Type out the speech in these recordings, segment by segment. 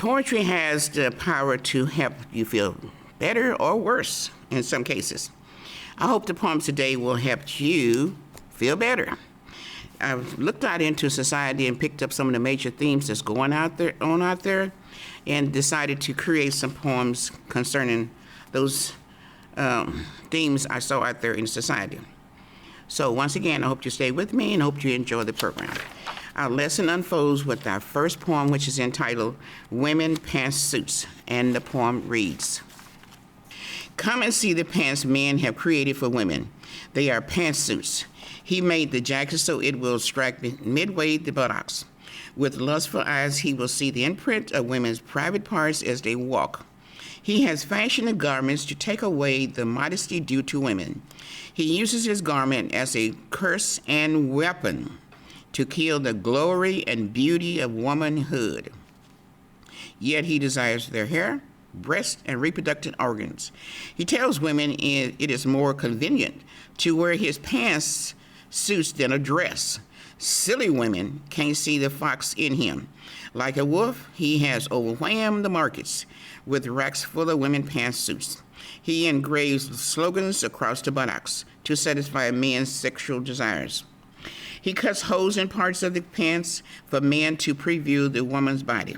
Poetry has the power to help you feel better or worse in some cases. I hope the poems today will help you feel better. I've looked out into society and picked up some of the major themes that's going out there, and decided to create some poems concerning those themes I saw out there in society. So once again, I hope you stay with me and hope you enjoy the program. Our lesson unfolds with our first poem, which is entitled Women Pantsuits, and the poem reads, "Come and see the pants men have created for women. They are pantsuits. He made the jacket so it will strike midway the buttocks. With lustful eyes, he will see the imprint of women's private parts as they walk. He has fashioned the garments to take away the modesty due to women. He uses his garment as a curse and weapon to kill the glory and beauty of womanhood. Yet he desires their hair, breasts, and reproductive organs. He tells women it is more convenient to wear his pants suits than a dress. Silly women can't see the fox in him. Like a wolf, he has overwhelmed the markets with racks full of women pantsuits. He engraves slogans across the buttocks to satisfy men's sexual desires. He cuts holes in parts of the pants for men to preview the woman's body.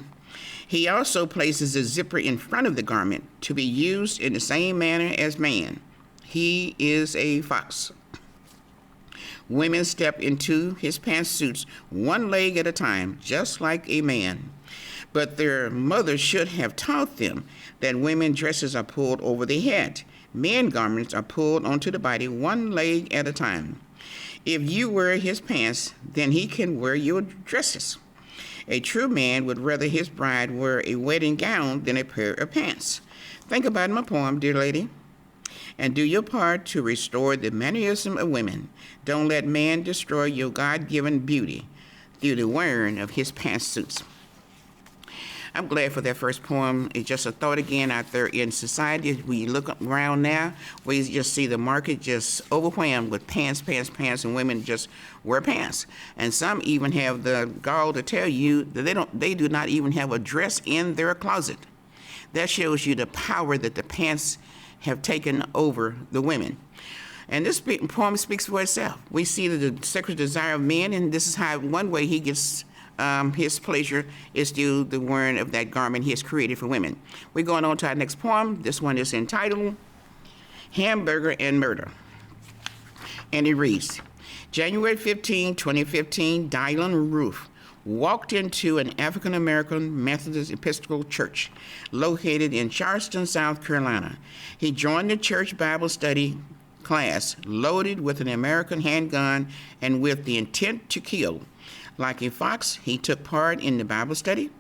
He also places a zipper in front of the garment to be used in the same manner as man. He is a fox. Women step into his pantsuits one leg at a time, just like a man. But their mothers should have taught them that women dresses are pulled over the head. Men garments are pulled onto the body one leg at a time. If you wear his pants, then he can wear your dresses. A true man would rather his bride wear a wedding gown than a pair of pants. Think about my poem, dear lady, and do your part to restore the mannerism of women. Don't let man destroy your God-given beauty through the wearing of his pantsuits." I'm glad for that first poem. It's just a thought again out there in society. We look around now, we just see the market just overwhelmed with pants, and women just wear pants. And some even have the gall to tell you that they do not even have a dress in their closet. That shows you the power that the pants have taken over the women. And this poem speaks for itself. We see the sexual desire of men, and this is how one way he gets his pleasure is through the wearing of that garment he has created for women. We're going on to our next poem. This one is entitled Hamburger and Murder. And it reads, January 15, 2015, Dylan Roof walked into an African-American Methodist Episcopal church located in Charleston, South Carolina. He joined the church Bible study class loaded with an American handgun and with the intent to kill. Like a fox, he took part in the Bible study.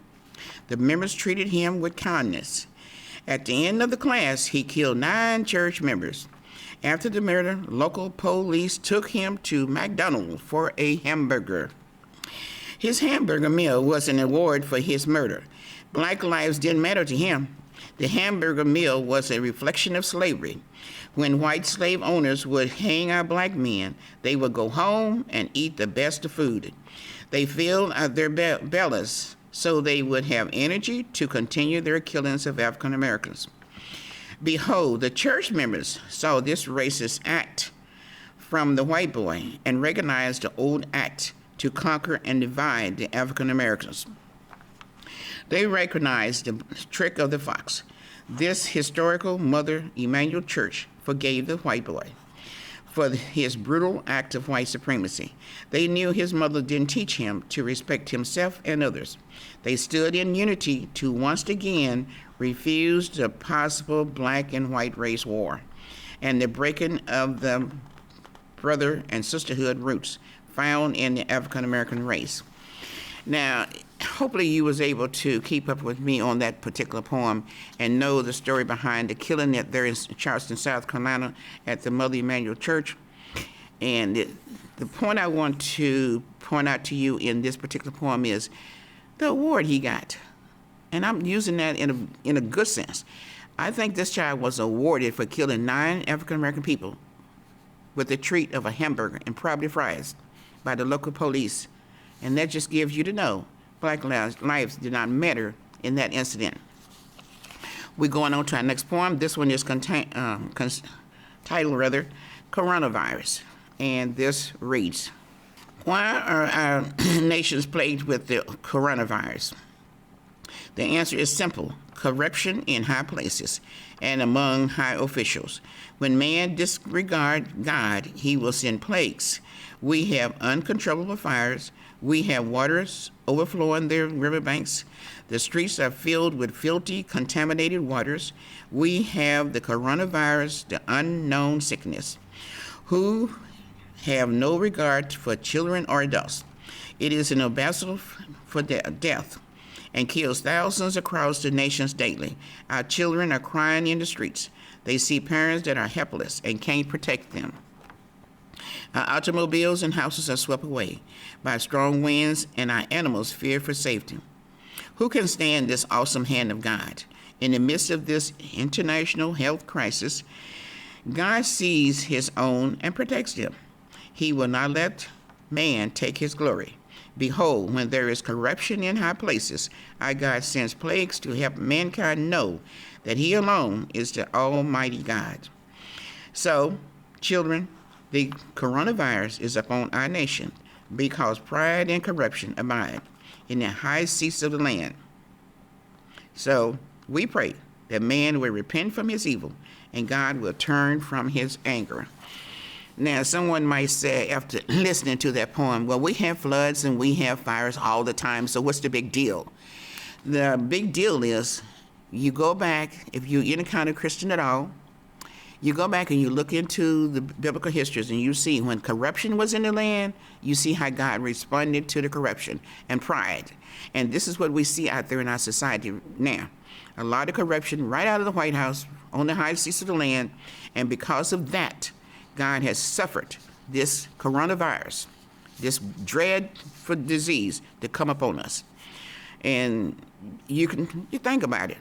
The members treated him with kindness. At the end of the class, he killed 9 church members. After the murder, local police took him to McDonald's for a hamburger. His hamburger meal was an award for his murder. Black lives didn't matter to him. The hamburger meal was a reflection of slavery. When white slave owners would hang our black men, they would go home and eat the best of food. They filled their bellies so they would have energy to continue their killings of African Americans. Behold, the church members saw this racist act from the white boy and recognized the old act to conquer and divide the African Americans. They recognized the trick of the fox. This historical Mother Emanuel Church forgave the white boy for his brutal act of white supremacy. They knew his mother didn't teach him to respect himself and others. They stood in unity to once again refuse the possible black and white race war and the breaking of the brother and sisterhood roots found in the African American race. Now, hopefully you was able to keep up with me on that particular poem and know the story behind the killing that there in Charleston, South Carolina at the Mother Emanuel Church. And the point I want to point out to you in this particular poem is the award he got. And I'm using that in a good sense. I think this child was awarded for killing 9 African American people with the treat of a hamburger and probably fries by the local police. And that just gives you to know black lives do not matter in that incident. We're going on to our next poem. This one is titled, Coronavirus. And this reads, why are our nations plagued with the coronavirus? The answer is simple: corruption in high places and among high officials. When man disregards God, he will send plagues. We have uncontrollable fires. We have waters overflowing their riverbanks. The streets are filled with filthy, contaminated waters. We have the coronavirus, the unknown sickness, who have no regard for children or adults. It is an ambassador for death and kills thousands across the nations daily. Our children are crying in the streets. They see parents that are helpless and can't protect them. Our automobiles and houses are swept away by strong winds, and our animals fear for safety. Who can stand this awesome hand of God? In the midst of this international health crisis, God sees his own and protects them. He will not let man take his glory. Behold, when there is corruption in high places, our God sends plagues to help mankind know that he alone is the Almighty God. So, children, the coronavirus is upon our nation because pride and corruption abide in the high seats of the land. So, we pray that man will repent from his evil and God will turn from his anger. Now, someone might say, after listening to that poem, well, we have floods and we have fires all the time, so what's the big deal? The big deal is you go back, if you're any kind of Christian at all, you go back and you look into the biblical histories and you see when corruption was in the land, you see how God responded to the corruption and pride. And this is what we see out there in our society now. A lot of corruption right out of the White House on the high seats of the land, and because of that, God has suffered this coronavirus, this dreadful disease to come upon us. And you think about it.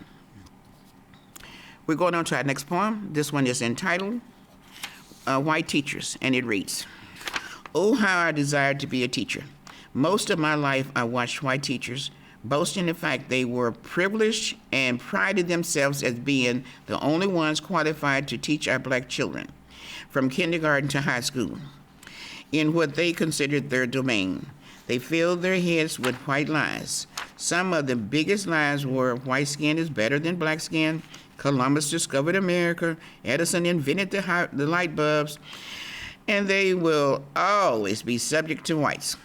We're going on to our next poem. This one is entitled White Teachers, and it reads, oh, how I desired to be a teacher. Most of my life I watched white teachers boasting the fact they were privileged and prided themselves as being the only ones qualified to teach our black children from kindergarten to high school in what they considered their domain. They filled their heads with white lies. Some of the biggest lies were white skin is better than black skin, Columbus discovered America, Edison invented the light bulbs, and they will always be subject to whites,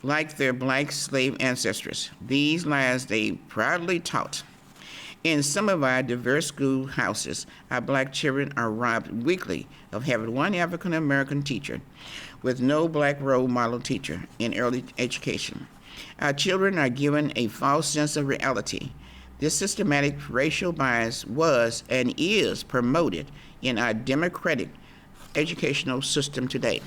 like their black slave ancestors. These lies they proudly taught. In some of our diverse schoolhouses, our black children are robbed weekly of having one African American teacher with no black role model teacher in early education. Our children are given a false sense of reality. This systematic racial bias was and is promoted in our democratic educational system today.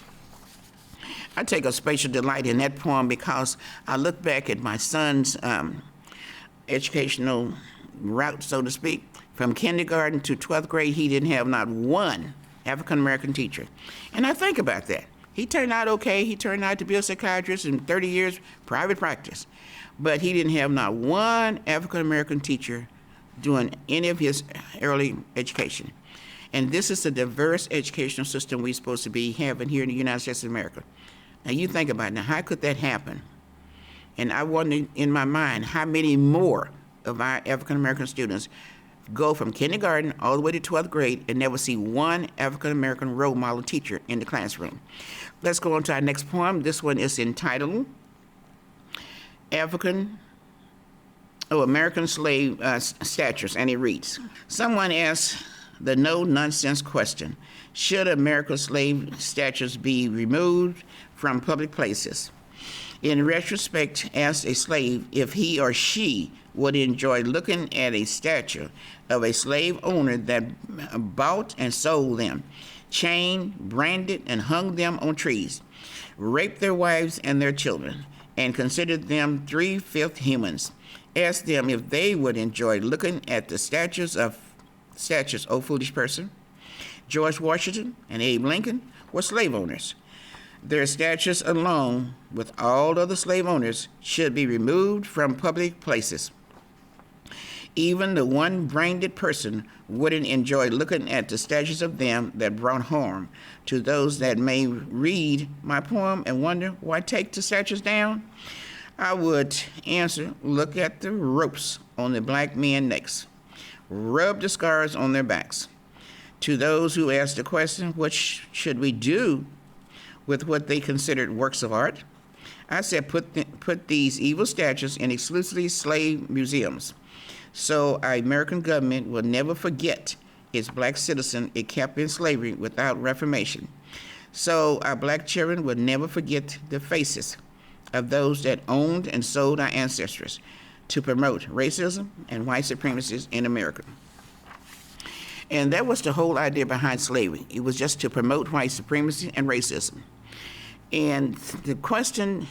I take a special delight in that poem because I look back at my son's educational route, so to speak. From kindergarten to 12th grade, he didn't have not one African-American teacher. And I think about that. He turned out okay. He turned out to be a psychiatrist in 30 years private practice. But he didn't have not one African-American teacher doing any of his early education. And this is a diverse educational system we're supposed to be having here in the United States of America. Now you think about it. Now, how could that happen? And I wonder in my mind how many more of our African-American students go from kindergarten all the way to 12th grade and never see one African-American role model teacher in the classroom. Let's go on to our next poem. This one is entitled American Slave Statutes, and it reads, someone asked the no-nonsense question, should American slave statues be removed from public places? In retrospect, asked a slave if he or she would enjoy looking at a statue of a slave owner that bought and sold them, chained, branded, and hung them on trees, raped their wives and their children, and considered them 3/5 humans. Asked them if they would enjoy looking at the statues, oh foolish person. George Washington and Abe Lincoln were slave owners. Their statues, along with all other slave owners, should be removed from public places. Even the one-brained person wouldn't enjoy looking at the statues of them that brought harm. To those that may read my poem and wonder why take the statues down, I would answer, look at the ropes on the black men's necks. Rub the scars on their backs. To those who ask the question, what should we do with what they considered works of art? I said, put these evil statues in exclusively slave museums, so our American government will never forget its black citizen it kept in slavery without reformation. So our black children will never forget the faces of those that owned and sold our ancestors to promote racism and white supremacy in America. And that was the whole idea behind slavery. It was just to promote white supremacy and racism. And the question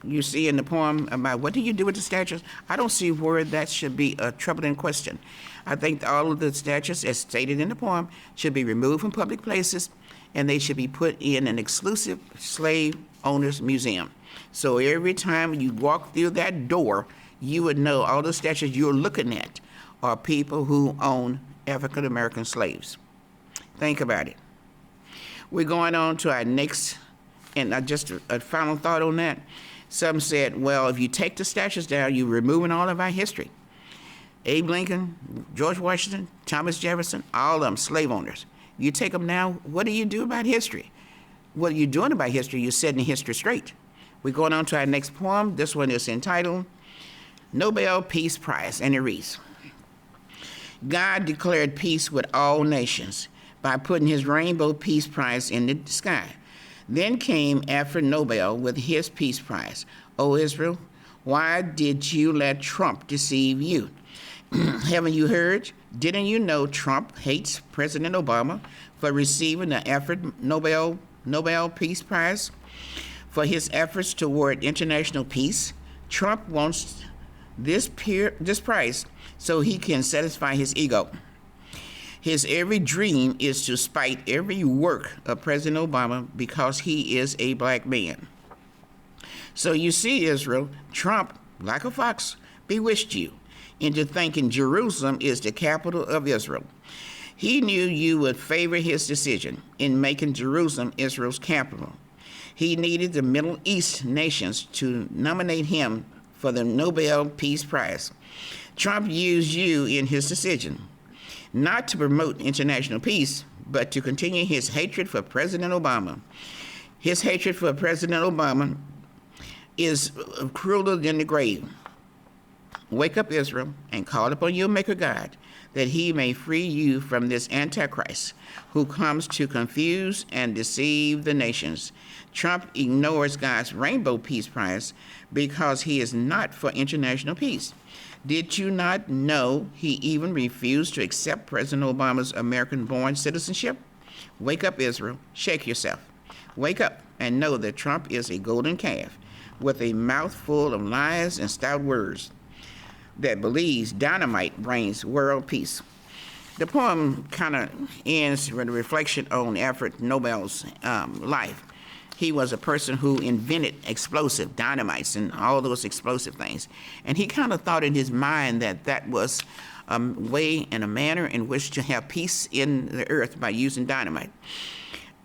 you see in the poem about what do you do with the statues, I don't see where that should be a troubling question. I think all of the statues, as stated in the poem, should be removed from public places, and they should be put in an exclusive slave owners museum. So every time you walk through that door, you would know all the statues you're looking at are people who own African American slaves. Think about it. We're going on to our next, and just a final thought on that. Some said, well, if you take the statues down, you're removing all of our history. Abe Lincoln, George Washington, Thomas Jefferson, all of them slave owners. You take them down, what do you do about history? What are you doing about history? You're setting history straight. We're going on to our next poem. This one is entitled Nobel Peace Prize, and it reads, God declared peace with all nations by putting his Rainbow Peace Prize in the sky. Then came Alfred Nobel with his Peace Prize. O Israel, why did you let Trump deceive you? Haven't you heard? Didn't you know Trump hates President Obama for receiving the Alfred Nobel Peace Prize for his efforts toward international peace? Trump wants this prize so he can satisfy his ego. His every dream is to spite every work of President Obama because he is a black man. So you see, Israel, Trump, like a fox, bewitched you into thinking Jerusalem is the capital of Israel. He knew you would favor his decision in making Jerusalem Israel's capital. He needed the Middle East nations to nominate him for the Nobel Peace Prize. Trump used you in his decision, not to promote international peace, but to continue his hatred for President Obama. His hatred for President Obama is crueler than the grave. Wake up, Israel, and call upon your Maker God, that he may free you from this Antichrist who comes to confuse and deceive the nations. Trump ignores God's Rainbow Peace Prize because he is not for international peace. Did you not know he even refused to accept President Obama's American-born citizenship? Wake up, Israel. Shake yourself. Wake up and know that Trump is a golden calf with a mouth full of lies and stout words that believes dynamite brings world peace. The poem kind of ends with a reflection on Alfred Nobel's life. He was a person who invented explosive dynamites and all those explosive things. And he kind of thought in his mind that that was a way and a manner in which to have peace in the earth by using dynamite.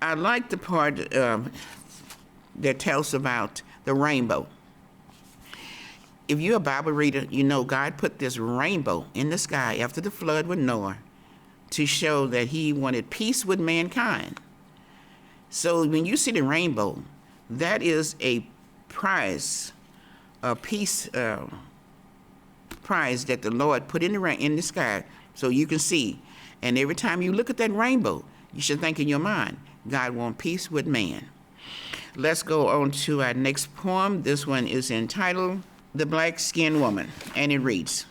I like the part that tells about the rainbow. If you're a Bible reader, you know God put this rainbow in the sky after the flood with Noah to show that he wanted peace with mankind. So when you see the rainbow, that is a prize, a peace prize that the Lord put in the sky so you can see. And every time you look at that rainbow, you should think in your mind, God wants peace with man. Let's go on to our next poem. This one is entitled The Black-Skinned Woman, and it reads,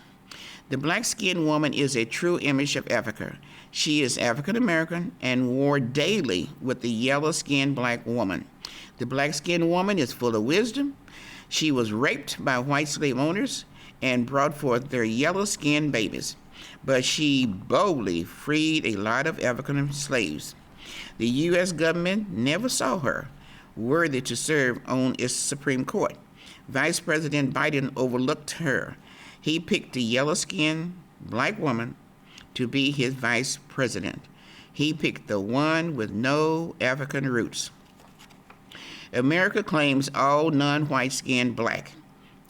The black-skinned woman is a true image of Africa. She is African-American and war daily with the yellow-skinned black woman. The black-skinned woman is full of wisdom. She was raped by white slave owners and brought forth their yellow-skinned babies, but she boldly freed a lot of African slaves. The U.S. government never saw her worthy to serve on its Supreme Court. Vice President Biden overlooked her. He picked the yellow-skinned black woman to be his vice president. He picked the one with no African roots. America claims all non-white skin black.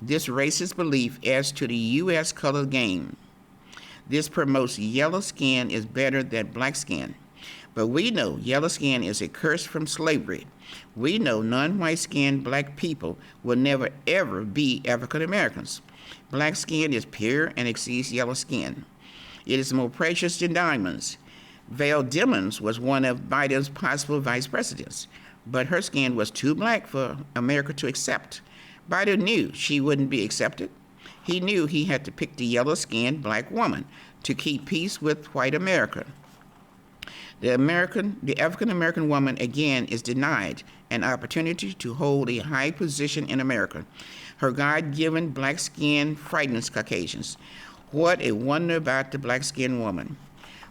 This racist belief adds to the U.S. color game. This promotes yellow skin is better than black skin. But we know yellow skin is a curse from slavery. We know non-white skinned black people will never ever be African Americans. Black skin is pure and exceeds yellow skin. It is more precious than diamonds. Val Demings was one of Biden's possible vice presidents, but her skin was too black for America to accept. Biden knew she wouldn't be accepted. He knew he had to pick the yellow-skinned black woman to keep peace with white America. The African-American woman, again, is denied an opportunity to hold a high position in America. Her God-given black skin frightens Caucasians. What a wonder about the black-skinned woman.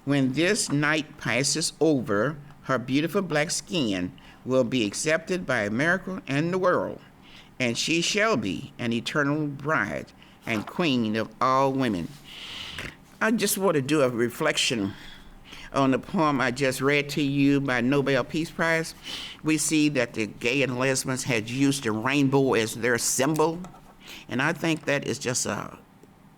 When this night passes over, her beautiful black skin will be accepted by America and the world, and she shall be an eternal bride and queen of all women. I just want to do a reflection on the poem I just read to you by Nobel Peace Prize. We see that the gay and lesbians had used the rainbow as their symbol, and I think that is just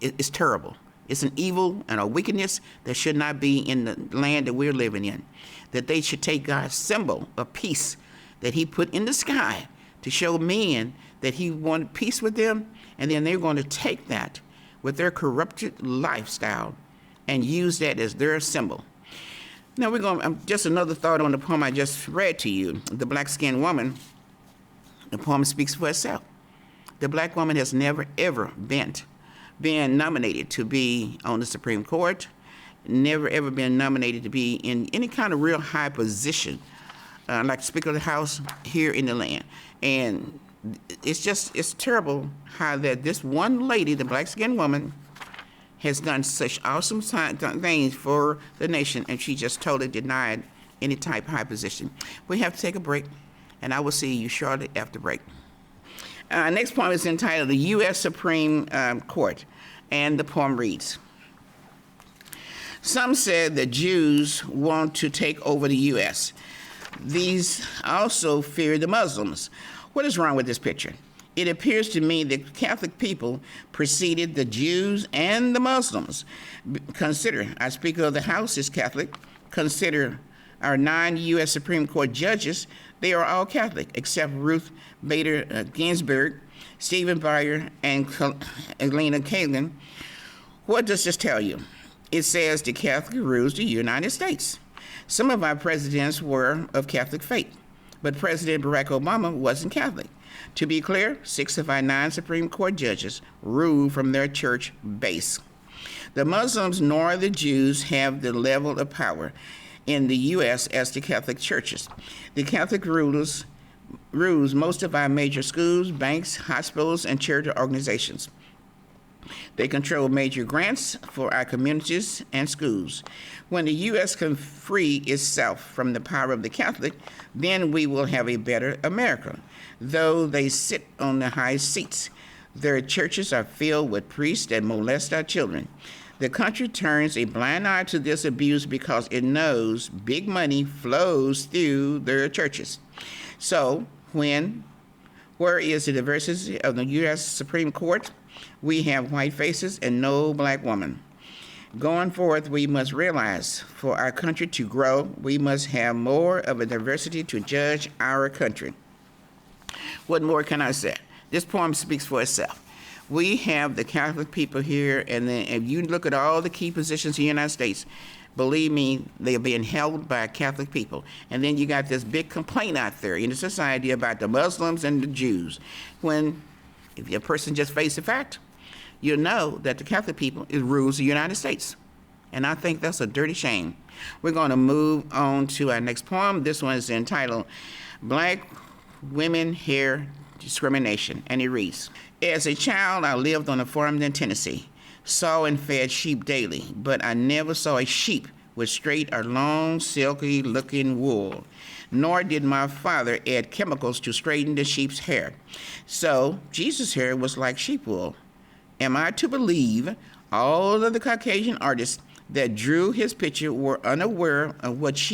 it's terrible. It's an evil and a wickedness that should not be in the land that we're living in. That they should take God's symbol of peace that he put in the sky to show men that he wanted peace with them, and then they're going to take that with their corrupted lifestyle and use that as their symbol. Now just another thought on the poem I just read to you, The Black-Skinned Woman. The poem speaks for itself. The black woman has never, ever been nominated to be on the Supreme Court, never, ever been nominated to be in any kind of real high position, like Speaker of the House here in the land. And it's terrible how that this one lady, the black-skinned woman, has done such awesome things for the nation, and she just totally denied any type of high position. We have to take a break, and I will see you shortly after break. Next poem is entitled The U.S. Supreme Court, and the poem reads, some said the Jews want to take over the U.S. These also fear the Muslims. What is wrong with this picture? It appears to me that Catholic people preceded the Jews and the Muslims. Consider, our Speaker of the House is Catholic. Consider our 9 U.S. Supreme Court judges. They are all Catholic, except Ruth Bader Ginsburg, Stephen Breyer, and Elena Kagan. What does this tell you? It says the Catholic rules the United States. Some of our presidents were of Catholic faith, but President Barack Obama wasn't Catholic. To be clear, 6 of our 9 Supreme Court judges rule from their church base. The Muslims nor the Jews have the level of power in the U.S. as the Catholic churches. The Catholic rules most of our major schools, banks, hospitals, and charity organizations. They control major grants for our communities and schools. When the U.S. can free itself from the power of the Catholic, then we will have a better America. Though they sit on the high seats, their churches are filled with priests that molest our children. The country turns a blind eye to this abuse because it knows big money flows through their churches. So, where is the diversity of the U.S. Supreme Court? We have white faces and no black woman. Going forth, we must realize for our country to grow, we must have more of a diversity to judge our country. What more can I say? This poem speaks for itself. We have the Catholic people here, and then if you look at all the key positions in the United States, believe me, they are being held by Catholic people. And then you got this big complaint out there in the society about the Muslims and the Jews. When, if a person just face the fact, you know that the Catholic people rules the United States. And I think that's a dirty shame. We're going to move on to our next poem. This one is entitled Black Women Hair Discrimination, and it reads, as a child, I lived on a farm in Tennessee, saw and fed sheep daily, but I never saw a sheep with straight or long, silky-looking wool, nor did my father add chemicals to straighten the sheep's hair. So Jesus' hair was like sheep wool. Am I to believe All of the Caucasian artists that drew his picture were unaware of what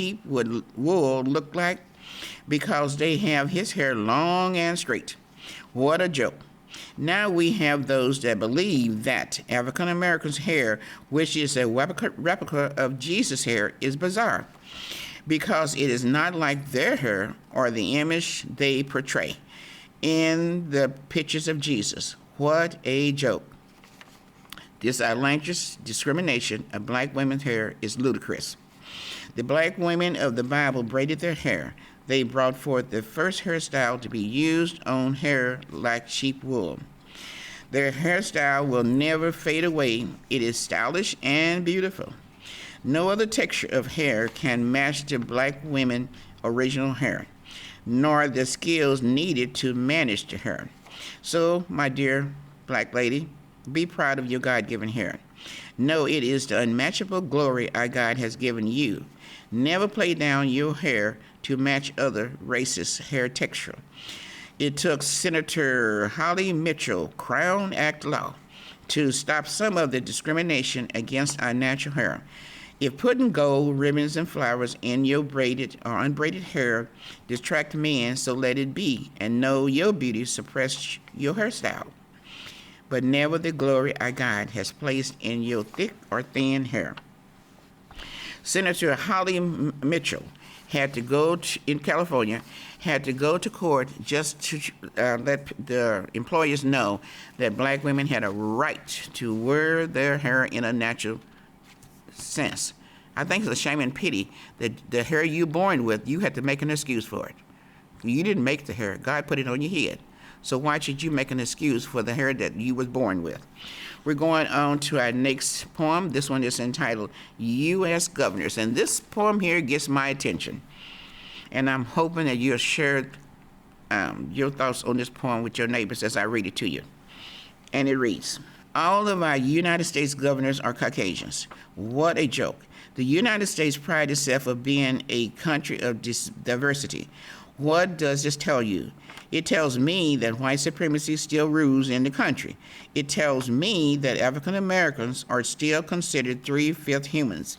wool looked like because they have his hair long and straight. What a joke. Now we have those that believe that African Americans' hair, which is a replica of Jesus' hair, is bizarre because it is not like their hair or the image they portray in the pictures of Jesus. What a joke. This outlandish discrimination of black women's hair is ludicrous. The black women of the Bible braided their hair. They brought forth the first hairstyle to be used on hair like sheep wool. Their hairstyle will never fade away. It is stylish and beautiful. No other texture of hair can match the black women's original hair, nor the skills needed to manage the hair. So, my dear black lady, be proud of your God-given hair. Know it is the unmatchable glory our God has given you. Never play down your hair to match other races' hair texture. It took Senator Holly Mitchell Crown Act law to stop some of the discrimination against our natural hair. If putting gold, ribbons, and flowers in your braided or unbraided hair distract men, so let it be, and know your beauty suppress your hairstyle, but never the glory our God has placed in your thick or thin hair. Senator Holly Mitchell in California had to go to court just to let the employers know that black women had a right to wear their hair in a natural sense. I think it's a shame and pity that the hair you're born with, you had to make an excuse for it. You didn't make the hair. God put it on your head. So why should you make an excuse for the hair that you was born with? We're going on to our next poem. This one is entitled U.S. Governors. And this poem here gets my attention. And I'm hoping that you'll share your thoughts on this poem with your neighbors as I read it to you. And it reads, all of our United States governors are Caucasians. What a joke. The United States prides itself of being a country of diversity. What does this tell you? It tells me that white supremacy still rules in the country. It tells me that African Americans are still considered 3/5 humans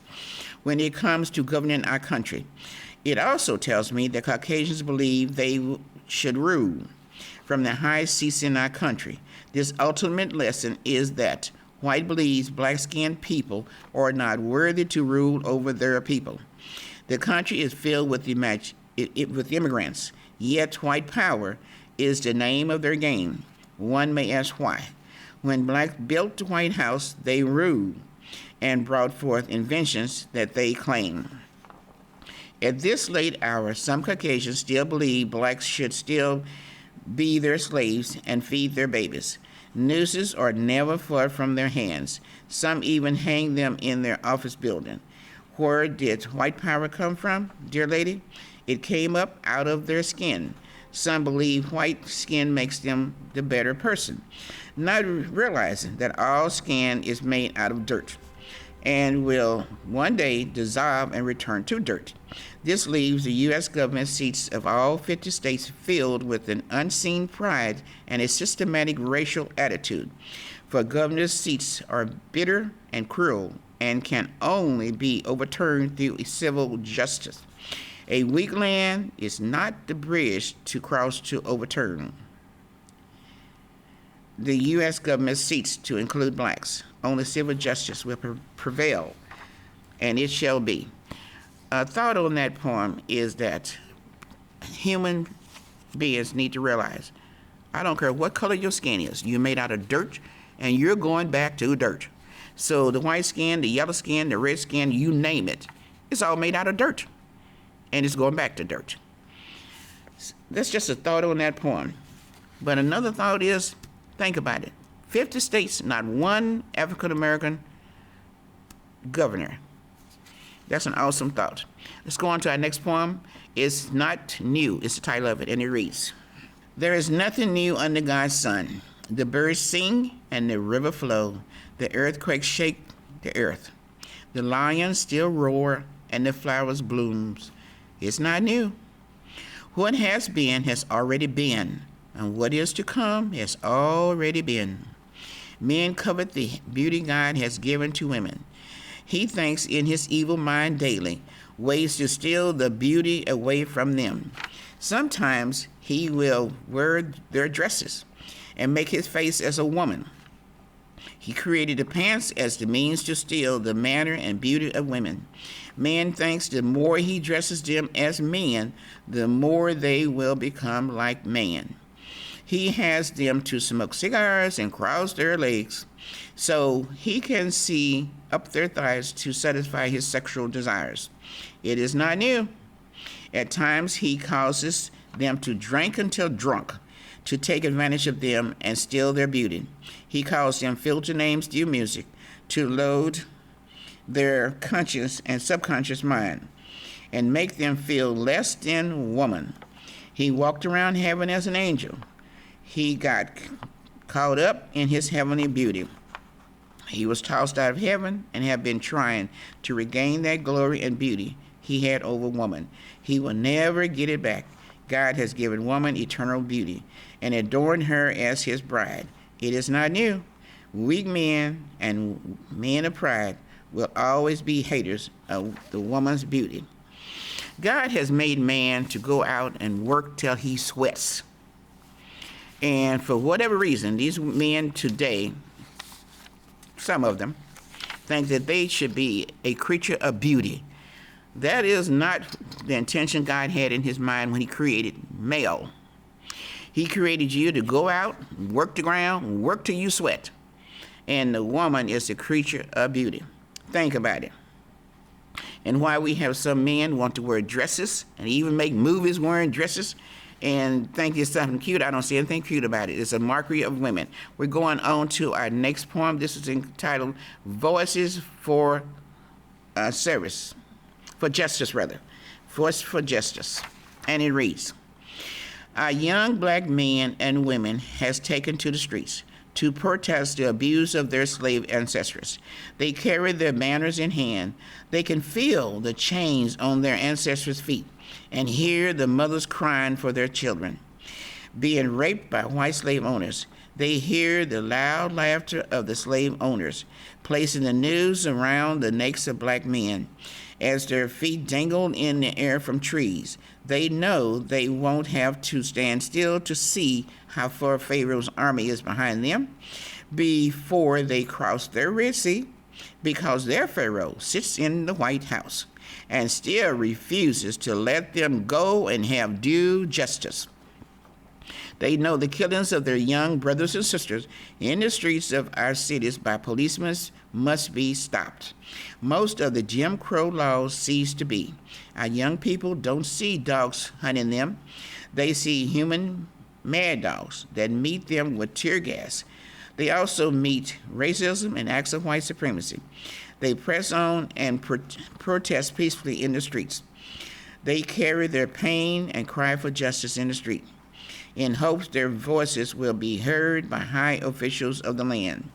when it comes to governing our country. It also tells me that Caucasians believe they should rule from the highest seats in our country. This ultimate lesson is that white believes black-skinned people are not worthy to rule over their people. The country is filled with immigrants, yet white power is the name of their game. One may ask why. When blacks built the White House, they ruled and brought forth inventions that they claim. At this late hour, some Caucasians still believe blacks should still be their slaves and feed their babies. Nooses are never far from their hands. Some even hang them in their office building. Where did white power come from, dear lady? It came up out of their skin. Some believe white skin makes them the better person, not realizing that all skin is made out of dirt and will one day dissolve and return to dirt. This leaves the U.S. government seats of all 50 states filled with an unseen pride and a systematic racial attitude. For governors' seats are bitter and cruel and can only be overturned through civil justice. A weak land is not the bridge to cross to overturn the U.S. government seats to include blacks. Only civil justice will prevail, and it shall be. A thought on that poem is that human beings need to realize, I don't care what color your skin is, you're made out of dirt, and you're going back to dirt. So the white skin, the yellow skin, the red skin, you name it, it's all made out of dirt, and it's going back to dirt. That's just a thought on that poem. But another thought is, think about it. 50 states, not one African-American governor. That's an awesome thought. Let's go on to our next poem. It's not new. It's the title of it, and it reads, there is nothing new under God's sun. The birds sing and the river flow. The earthquakes shake the earth. The lions still roar and the flowers blooms. It's not new. What has been has already been, and what is to come has already been. Men covet the beauty God has given to women. He thinks in his evil mind daily ways to steal the beauty away from them. Sometimes he will wear their dresses and make his face as a woman. He created the pants as the means to steal the manner and beauty of women. Man thinks the more he dresses them as men, the more they will become like man. He has them to smoke cigars and cross their legs so he can see up their thighs to satisfy his sexual desires. It is not new. At times he causes them to drink until drunk, to take advantage of them and steal their beauty. He calls them filter names through music to load their conscious and subconscious mind and make them feel less than woman. He walked around heaven as an angel. He got caught up in his heavenly beauty. He was tossed out of heaven and have been trying to regain that glory and beauty he had over woman. He will never get it back. God has given woman eternal beauty and adorned her as his bride. It is not new. Weak men and men of pride will always be haters of the woman's beauty. God has made man to go out and work till he sweats. And for whatever reason, these men today, some of them, think that they should be a creature of beauty. That is not the intention God had in his mind when he created male. He created you to go out, work the ground, work till you sweat. And the woman is a creature of beauty. Think about it. And why we have some men want to wear dresses and even make movies wearing dresses and think it's something cute. I don't see anything cute about it. It's a mockery of women. We're going on to our next poem. This is entitled Voices for Service. For Justice, rather. Voice for Justice. And it reads, our young black men and women has taken to the streets to protest the abuse of their slave ancestors. They carry their banners in hand. They can feel the chains on their ancestors' feet and hear the mothers crying for their children being raped by white slave owners. They hear the loud laughter of the slave owners, placing the noose around the necks of black men as their feet dangle in the air from trees. They know they won't have to stand still to see how far Pharaoh's army is behind them before they cross their Red Sea, because their Pharaoh sits in the White House and still refuses to let them go and have due justice. They know the killings of their young brothers and sisters in the streets of our cities by policemen must be stopped. Most of the Jim Crow laws cease to be. Our young people don't see dogs hunting them. They see human mad dogs that meet them with tear gas. They also meet racism and acts of white supremacy. They press on and protest peacefully in the streets. They carry their pain and cry for justice in the street, in hopes their voices will be heard by high officials of the land.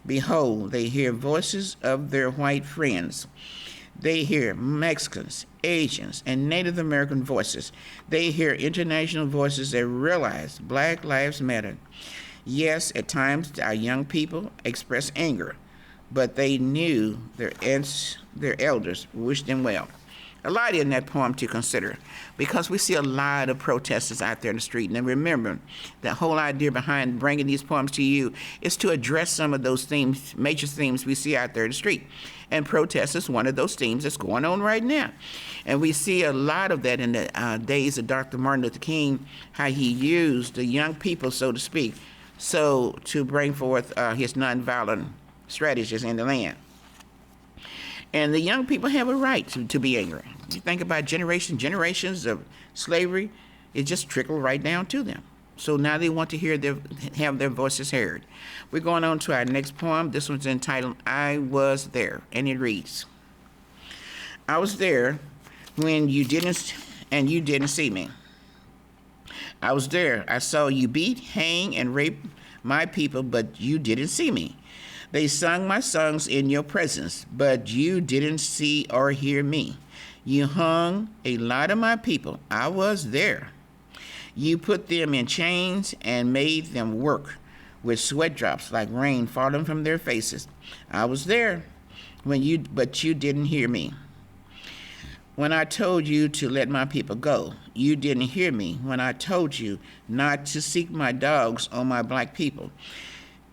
Behold, they hear voices of their white friends. They hear Mexicans, Asians, and Native American voices. They hear international voices that realize Black Lives Matter. Yes, at times our young people express anger, but they knew their elders wished them well. A lot in that poem to consider, because we see a lot of protesters out there in the street. And remember, the whole idea behind bringing these poems to you is to address some of those themes, major themes we see out there in the street. And protest is one of those themes that's going on right now. And we see a lot of that in the days of Dr. Martin Luther King, how he used the young people, so to speak, so to bring forth his nonviolent strategies in the land. And the young people have a right to be angry. You think about generations of slavery, it just trickled right down to them. So now they want to have their voices heard. We're going on to our next poem. This one's entitled, I Was There, and it reads, I was there when you didn't see me. I was there. I saw you beat, hang, and rape my people, but you didn't see me. They sung my songs in your presence, but you didn't see or hear me. You hung a lot of my people. I was there. You put them in chains and made them work with sweat drops like rain falling from their faces. I was there but you didn't hear me. When I told you to let my people go, you didn't hear me. When I told you not to seek my dogs on my black people,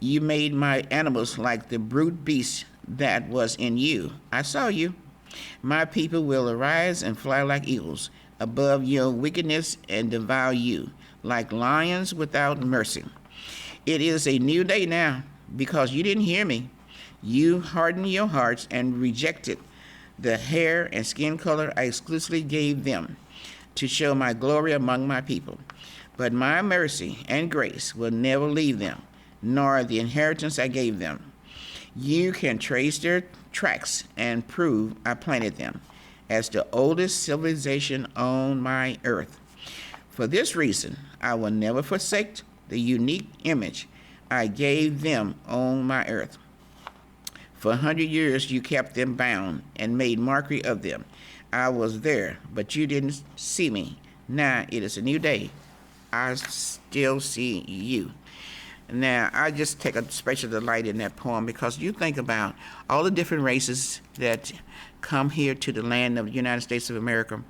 you made my animals like the brute beast that was in you. I saw you. My people will arise and fly like eagles above your wickedness and devour you like lions without mercy. It is a new day now because you didn't hear me. You hardened your hearts and rejected the hair and skin color I exclusively gave them to show my glory among my people. But my mercy and grace will never leave them, nor the inheritance I gave them. You can trace their tracks and prove I planted them as the oldest civilization on my earth. For this reason, I will never forsake the unique image I gave them on my earth. For 100 years you kept them bound and made mockery of them. I was there, but you didn't see me. Now it is a new day. I still see you. Now, I just take a special delight in that poem because you think about all the different races that come here to the land of the United States of America.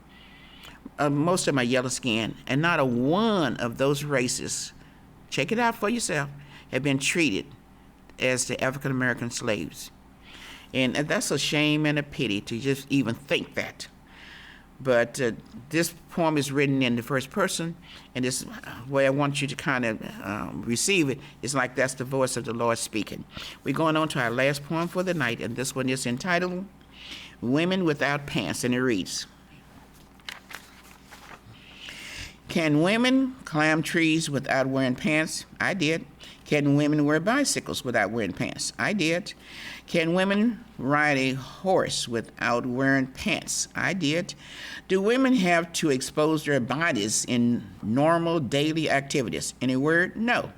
Most of them are yellow skinned, and not a one of those races, check it out for yourself, have been treated as the African American slaves. And that's a shame and a pity to just even think that. But this poem is written in the first person, and this way I want you to kind of receive it is like that's the voice of the Lord speaking. We're going on to our last poem for the night, and this one is entitled Women Without Pants, and it reads, Can women climb trees without wearing pants? I did. Can women wear bicycles without wearing pants? I did. Can women ride a horse without wearing pants? I did. Do women have to expose their bodies in normal daily activities? In a word, no.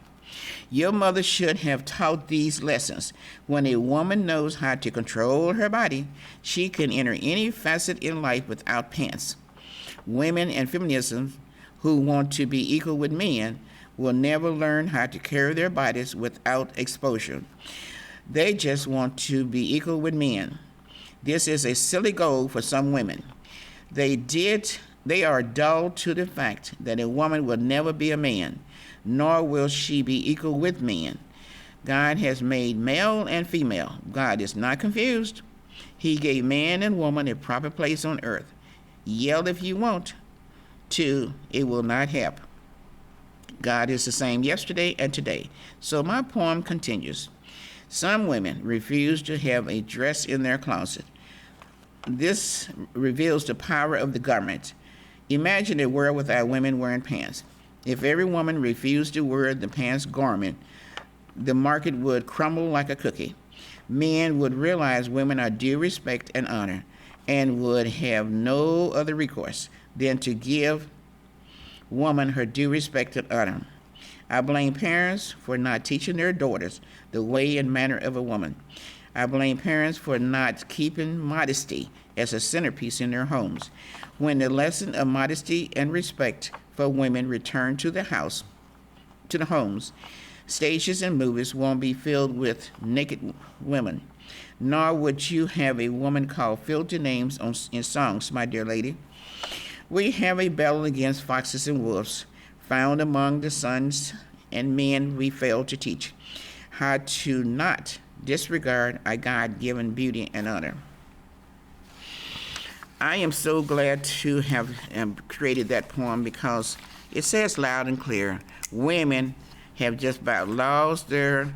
Your mother should have taught these lessons. When a woman knows how to control her body, she can enter any facet in life without pants. Women and feminism who want to be equal with men will never learn how to carry their bodies without exposure. They just want to be equal with men. This is a silly goal for some women. They are dull to the fact that a woman will never be a man, nor will she be equal with men. God has made male and female. God is not confused. He gave man and woman a proper place on earth. Yell if you want to, it will not help. God is the same yesterday and today. So my poem continues. Some women refuse to have a dress in their closet. This reveals the power of the government. Imagine a world without women wearing pants. If every woman refused to wear the pants garment, the market would crumble like a cookie. Men would realize women are due respect and honor and would have no other recourse than to give woman her due respect and honor. I blame parents for not teaching their daughters the way and manner of a woman. I blame parents for not keeping modesty as a centerpiece in their homes. When the lesson of modesty and respect for women return to the homes, stages and movies won't be filled with naked women, nor would you have a woman call filthy names in songs, my dear lady. We have a battle against foxes and wolves, found among the sons and men we fail to teach how to not disregard our God-given beauty and honor. I am so glad to have created that poem because it says loud and clear, women have just about lost their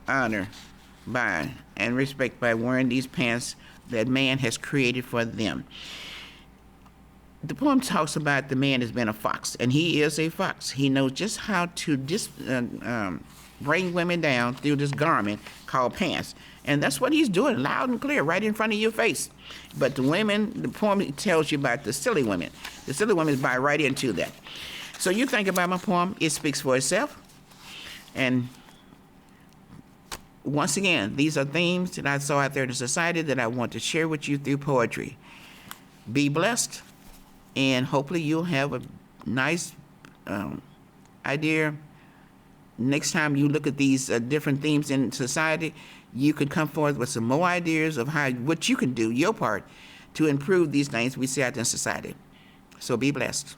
honor by and respect by wearing these pants that man has created for them. The poem talks about the man has been a fox, and he is a fox. He knows just how to bring women down through this garment called pants. And that's what he's doing, loud and clear, right in front of your face. But the women, the poem tells you about the silly women. The silly women buy right into that. So you think about my poem, it speaks for itself. And once again, these are themes that I saw out there in the society that I want to share with you through poetry. Be blessed. And hopefully you'll have a nice idea next time you look at these different themes in society, you could come forth with some more ideas of what you can do, your part, to improve these things we see out in society. So be blessed.